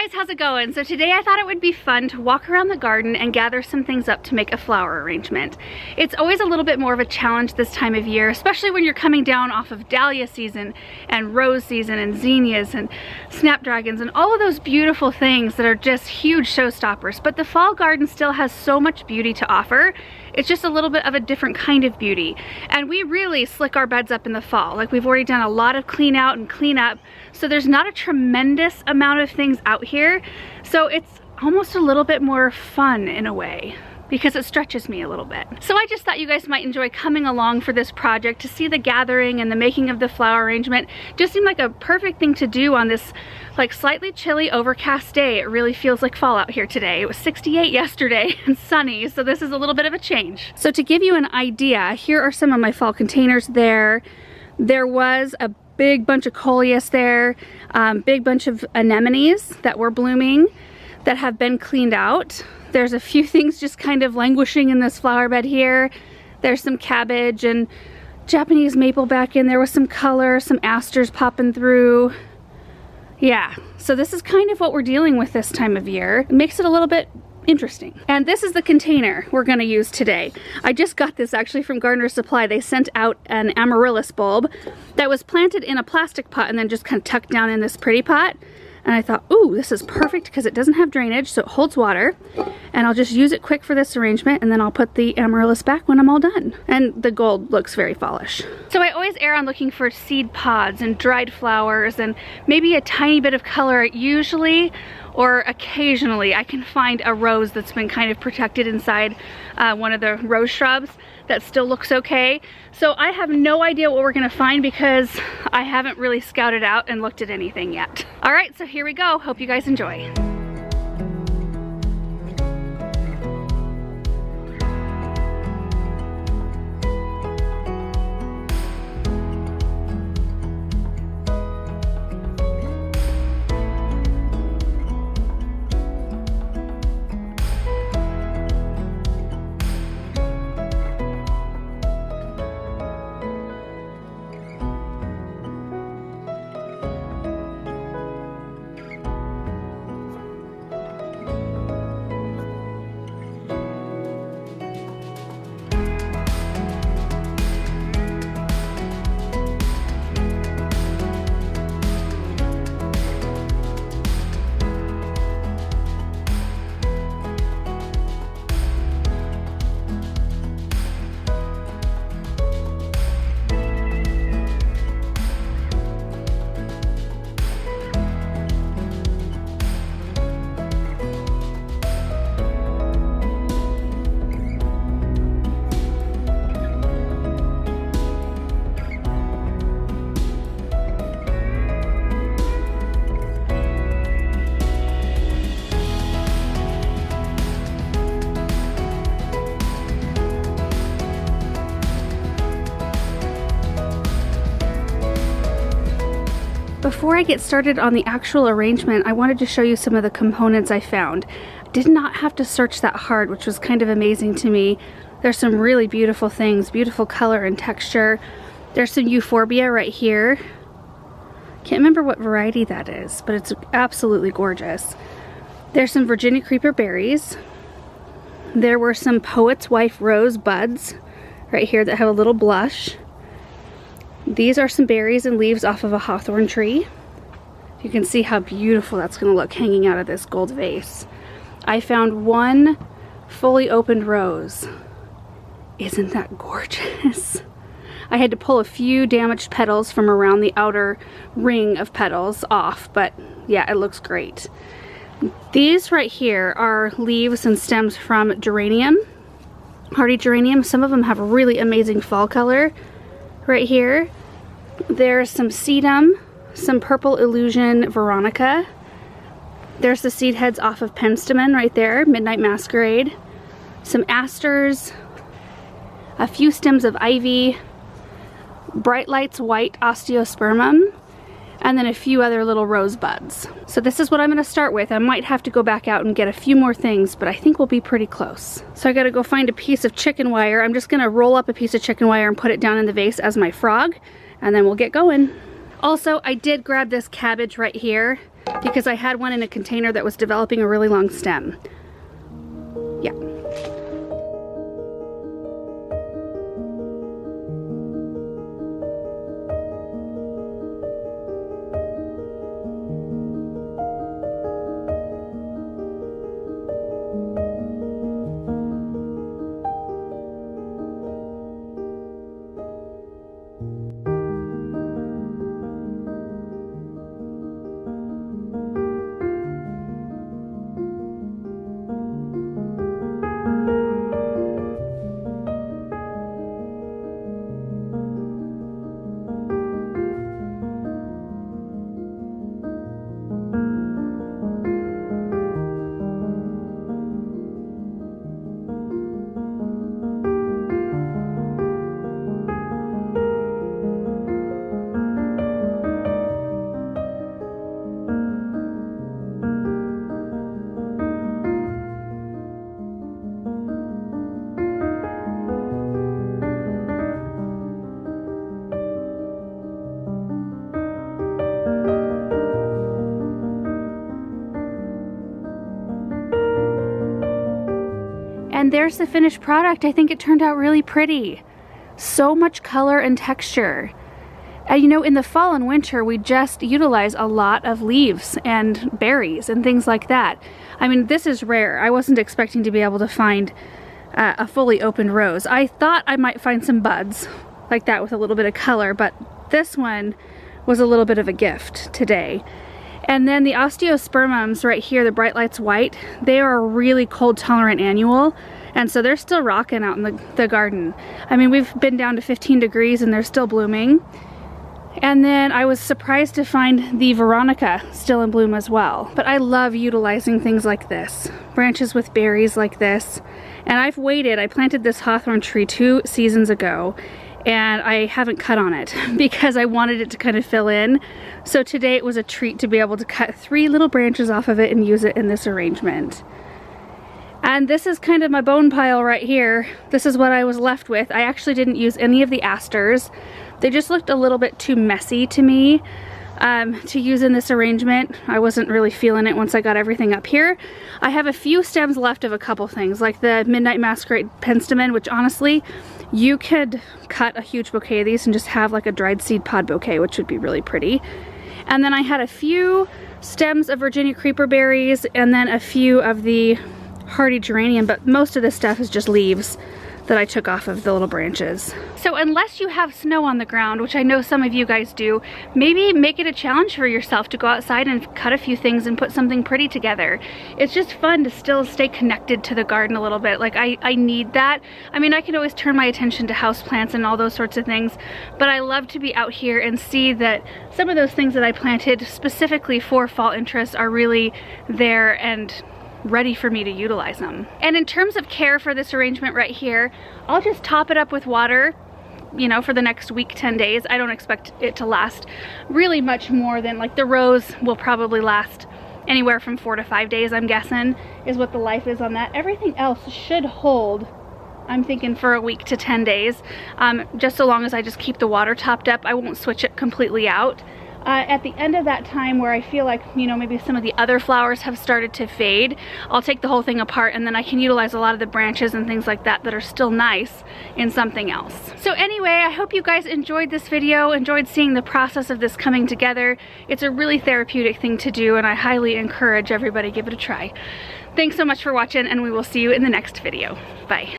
guys, how's it going? So today I thought it would be fun to walk around the garden and gather some things up to make a flower arrangement. It's always a little bit more of a challenge this time of year, especially when you're coming down off of dahlia season and rose season and zinnias and snapdragons and all of those beautiful things that are just huge showstoppers. But the fall garden still has so much beauty to offer. It's just a little bit of a different kind of beauty. And we really slick our beds up in the fall. Like, we've already done a lot of clean out and clean up. So there's not a tremendous amount of things out here. So it's almost a little bit more fun in a way, because it stretches me a little bit. So I just thought you guys might enjoy coming along for this project to see the gathering and the making of the flower arrangement. Just seemed like a perfect thing to do on this like slightly chilly, overcast day. It really feels like fall out here today. It was 68 yesterday and sunny, so this is a little bit of a change. So to give you an idea, here are some of my fall containers there. There was a big bunch of coleus there, big bunch of anemones that were blooming that have been cleaned out. There's a few things just kind of languishing in this flower bed here. There's some cabbage and Japanese maple back in there with some color, some asters popping through. Yeah, so this is kind of what we're dealing with this time of year. It makes it a little bit interesting. And this is the container we're gonna use today. I just got this actually from Gardener's Supply. They sent out an amaryllis bulb that was planted in a plastic pot and then just kind of tucked down in this pretty pot. And I thought, ooh, this is perfect because it doesn't have drainage, so it holds water. And I'll just use it quick for this arrangement, and then I'll put the amaryllis back when I'm all done. And the gold looks very fallish. So I always err on looking for seed pods and dried flowers and maybe a tiny bit of color usually, or occasionally I can find a rose that's been kind of protected inside one of the rose shrubs that still looks okay. So I have no idea what we're gonna find because I haven't really scouted out and looked at anything yet. All right, so here we go. Hope you guys enjoy. Before I get started on the actual arrangement, I wanted to show you some of the components I found. Did not have to search that hard, which was kind of amazing to me. There's some really beautiful things, beautiful color and texture. There's some euphorbia right here. Can't remember what variety that is, but it's absolutely gorgeous. There's some Virginia creeper berries. There were some Poet's Wife rose buds right here that have a little blush. These are some berries and leaves off of a hawthorn tree. You can see how beautiful that's going to look hanging out of this gold vase. I found one fully opened rose. Isn't that gorgeous? I had to pull a few damaged petals from around the outer ring of petals off, but yeah, it looks great. These right here are leaves and stems from geranium, hardy geranium. Some of them have a really amazing fall color. Right here, there's some sedum, some purple illusion veronica. There's the seed heads off of penstemon right there, midnight masquerade. Some asters, a few stems of ivy, bright lights white osteospermum, and then a few other little rosebuds. So this is what I'm going to start with. I might have to go back out and get a few more things, but I think we'll be pretty close. So I got to go find a piece of chicken wire. I'm just going to roll up a piece of chicken wire and put it down in the vase as my frog, and then we'll get going. Also, I did grab this cabbage right here. because I had one in a container that was developing a really long stem. Yeah. And there's the finished product. I think it turned out really pretty. So much color and texture. And you know, in the fall and winter, we just utilize a lot of leaves and berries and things like that. I mean, this is rare. I wasn't expecting to be able to find a fully opened rose. I thought I might find some buds like that with a little bit of color, but this one was a little bit of a gift today. And then the osteospermums right here, the Bright Lights White, they are a really cold tolerant annual, and so they're still rocking out in the garden. I mean, we've been down to 15 degrees and they're still blooming. And then I was surprised to find the Veronica still in bloom as well. But I love utilizing things like this, branches with berries like this. And I've waited, I planted this hawthorn tree 2 seasons ago, and I haven't cut on it because I wanted it to kind of fill in. So today it was a treat to be able to cut 3 little branches off of it and use it in this arrangement. And this is kind of my bone pile right here. This is what I was left with. I actually didn't use any of the asters. They just looked a little bit too messy to me to use in this arrangement. I wasn't really feeling it once I got everything up here. I have a few stems left of a couple things, like the Midnight Masquerade Penstemon, which honestly, you could cut a huge bouquet of these and just have like a dried seed pod bouquet, which would be really pretty. And then I had a few stems of Virginia Creeper berries and then a few of the hardy geranium, but most of this stuff is just leaves that I took off of the little branches. So unless you have snow on the ground, which I know some of you guys do, maybe make it a challenge for yourself to go outside and cut a few things and put something pretty together. It's just fun to still stay connected to the garden a little bit. Like I need that. I mean, I can always turn my attention to houseplants and all those sorts of things, but I love to be out here and see that some of those things that I planted specifically for fall interest are really there and ready for me to utilize them. And in terms of care for this arrangement right here, I'll just top it up with water, you know, for the next week, 10 days. I don't expect it to last really much more than, like, the rose will probably last anywhere from 4 to 5 days, I'm guessing, is what the life is on that. Everything else should hold, I'm thinking, for a week to 10 days, just so long as I just keep the water topped up. I won't switch it completely out. At the end of that time, where I feel like, you know, maybe some of the other flowers have started to fade, I'll take the whole thing apart and then I can utilize a lot of the branches and things like that that are still nice in something else. So anyway, I hope you guys enjoyed this video, enjoyed seeing the process of this coming together. It's a really therapeutic thing to do and I highly encourage everybody to give it a try. Thanks so much for watching and we will see you in the next video. Bye.